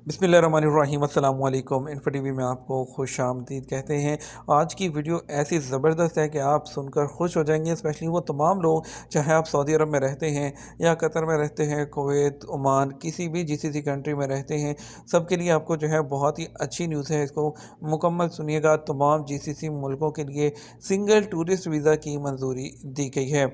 बिस्मिल्लाहिर्रहमानिर्रहीम अस्सलाम वालेकुम। इन्फो टीवी में आपको खुश आमदीद कहते हैं। आज की वीडियो ऐसी ज़बरदस्त है कि आप सुनकर खुश हो जाएंगे, स्पेशली वो तमाम लोग, चाहे आप सऊदी अरब में रहते हैं या कतर में रहते हैं, कुवैत, ओमान, किसी भी जीसीसी कंट्री में रहते हैं, सबके लिए आपको जो है बहुत ही अच्छी न्यूज़ है। इसको मुकम्मल सुनिएगा। तमाम जीसीसी मुल्कों के लिए सिंगल टूरिस्ट वीज़ा की मंजूरी दी गई है।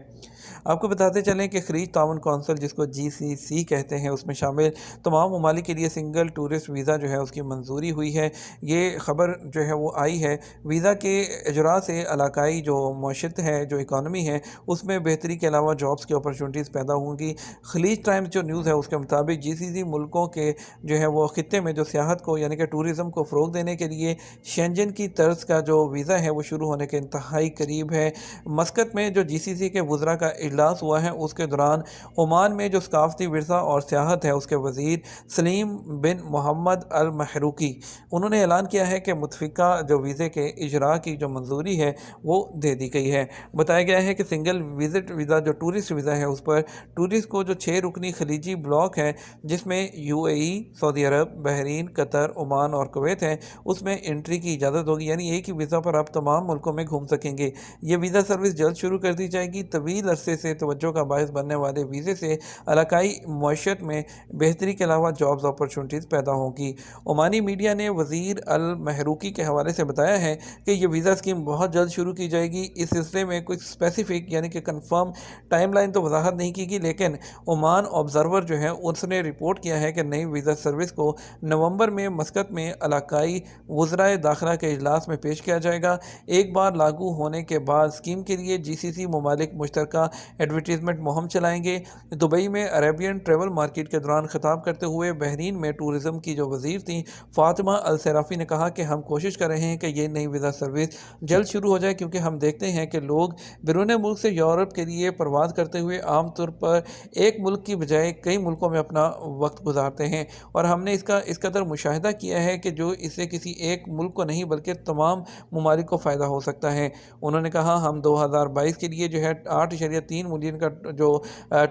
आपको बताते चलें कि खलीज ताउन कौंसिल, जिसको जीसीसी कहते हैं, उसमें शामिल तमाम ममालिक के लिए सिंगल टूरिस्ट वीज़ा जो है उसकी मंजूरी हुई है। ये ख़बर जो है वो आई है वीज़ा के इजरा से इलाकाई जो मईशत है, जो इकानमी है, उसमें बेहतरी के अलावा जॉब्स की अपॉर्चुनिटीज़ पैदा होंगी। खलीज टाइम्स जो न्यूज़ है उसके मुताबिक जीसीसी मुल्कों के जो है वो ख़ित्ते में जो सियाहत को यानी कि टूरिज़म को फ़रोग देने के लिए शेंजन की तर्ज का जो वीज़ा है वो शुरू होने के इंतहाई करीब है। मस्कत में जो जीसीसी के वज़रा का इजलास हुआ है उसके दौरान ओमान में जो सकाफ़ती विरसा और सियाहत है उसके वज़ीर सलीम बिन मोहम्मद अल महरूकी, उन्होंने ऐलान किया है कि मुतफ़िका जो वीज़े के इजरा की जो मंजूरी है वो दे दी गई है। बताया गया है कि सिंगल विज़िट वीज़ा जो टूरिस्ट वीज़ा है उस पर टूरिस्ट को जो 6 रुकनी खलीजी ब्लॉक है, जिसमें यूएई, सऊदी अरब, बहरीन, कतर, ओमान और कुवैत है, उसमें एंट्री की इजाज़त होगी। यानी एक ही वीज़ा पर आप तमाम मुल्कों में घूम सकेंगे। ये वीज़ा सर्विस जल्द शुरू कर दी जाएगी। तवील अरसे से तवज्जो का बायस बनने वाले वीज़े से इलाकाई मईशत में बेहतरी के अलावा जॉब्स अपॉर्चुनिटीज़ पैदा होंगी। ओमानी मीडिया ने वज़ीर अल महरूकी के हवाले से बताया है कि ये वीज़ा स्कीम बहुत जल्द शुरू की जाएगी। इस सिलसिले में कुछ स्पेसिफिक यानी कि कन्फर्म टाइमलाइन तो वजाहत नहीं की गई, लेकिन ओमान ऑब्ज़र्वर जो है उसने रिपोर्ट किया है कि नई वीज़ा सर्विस को नवंबर में मस्कत में इलाकाई वज़राए दाखिला के इजलास में पेश किया जाएगा। एक बार लागू होने के बाद स्कीम के लिए जीसीसी ममालिक मुश्तरका एडवर्टीजमेंट मुहिम चलाएंगे। दुबई में अरेबियन ट्रेवल मार्केट के दौरान खिताब करते हुए बहरीन में टूरिज़म की जो वज़ीर थी फ़ातिमा अल सराफ़ी ने कहा कि हम कोशिश कर रहे हैं कि ये नई वीज़ा सर्विस जल्द शुरू हो जाए, क्योंकि हम देखते हैं कि लोग बैरून मुल्क से यूरोप के लिए परवाज़ करते हुए आमतौर पर एक मुल्क की बजाय कई मुल्कों में अपना वक्त गुजारते हैं, और हमने इसका इस कदर मुशाहिदा किया है कि जो इससे किसी एक मुल्क को नहीं बल्कि तमाम ममालिक को फ़ायदा हो सकता है। उन्होंने कहा हम 2022 के लिए जो है 8.3 मिलियन का जो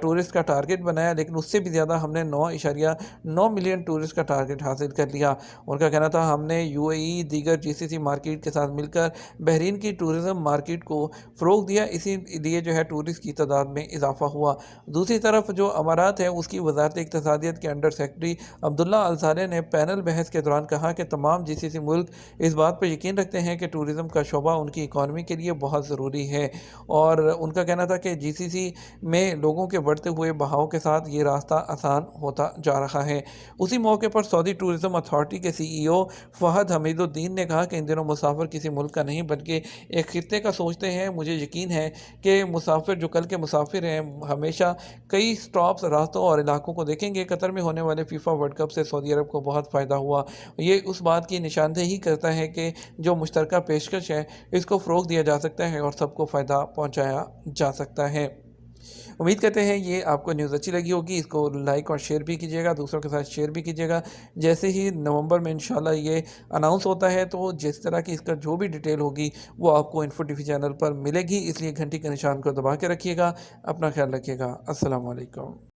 टूरिस्ट का टारगेट बनाया, लेकिन उससे भी ज़्यादा हमने 9.9 मिलियन टूरिस्ट का टारगेट हासिल कर लिया। उनका कहना था हमने यूएई दीगर जीसीसी मार्केट के साथ मिलकर बहरीन की टूरिज़म मार्केट को फ़रोग दिया, इसीलिए जो है टूरिस्ट की तादाद में इजाफा हुआ। दूसरी तरफ जो अमारात है उसकी वजारत इक़्तिसादियत के अंडर सेक्रेटरी अब्दुल्ला अल साले ने पैनल बहस के दौरान कहा कि तमाम जीसीसी मुल्क इस बात पर यकीन रखते हैं कि टूरिज़म का शोबा उनकी इकॉनमी के लिए बहुत ज़रूरी है, और उनका कहना था कि जीसीसी में लोगों के बढ़ते हुए बहाव के साथ ये रास्ता आसान होता जा रहा है। उसी मौके पर सऊदी टूरिज़म अथॉरिटी के सीईओ फ़हद हमीदुद्दीन ने कहा कि इन दिनों मुसाफिर किसी मुल्क का नहीं बल्कि एक खित्ते का सोचते हैं। मुझे यकीन है कि मुसाफिर जो कल के मुसाफिर हैं हमेशा कई स्टॉप्स, रास्तों और इलाकों को देखेंगे। कतर में होने वाले फीफा वर्ल्ड कप से सऊदी अरब को बहुत फ़ायदा हुआ। ये उस बात की निशानदेही करता है कि जो मुश्तरका पेशकश है इसको फ़रोग़ दिया जा सकता है और सबको फ़ायदा पहुँचाया जा सकता है। उम्मीद करते हैं ये आपको न्यूज़ अच्छी लगी होगी। इसको लाइक और शेयर भी कीजिएगा, दूसरों के साथ शेयर भी कीजिएगा। जैसे ही नवंबर में इंशाल्लाह ये अनाउंस होता है तो जिस तरह की इसका जो भी डिटेल होगी वो आपको इन्फो टीवी चैनल पर मिलेगी, इसलिए घंटी के निशान को दबा के रखिएगा। अपना ख्याल रखिएगा। अस्सलाम वालेकुम।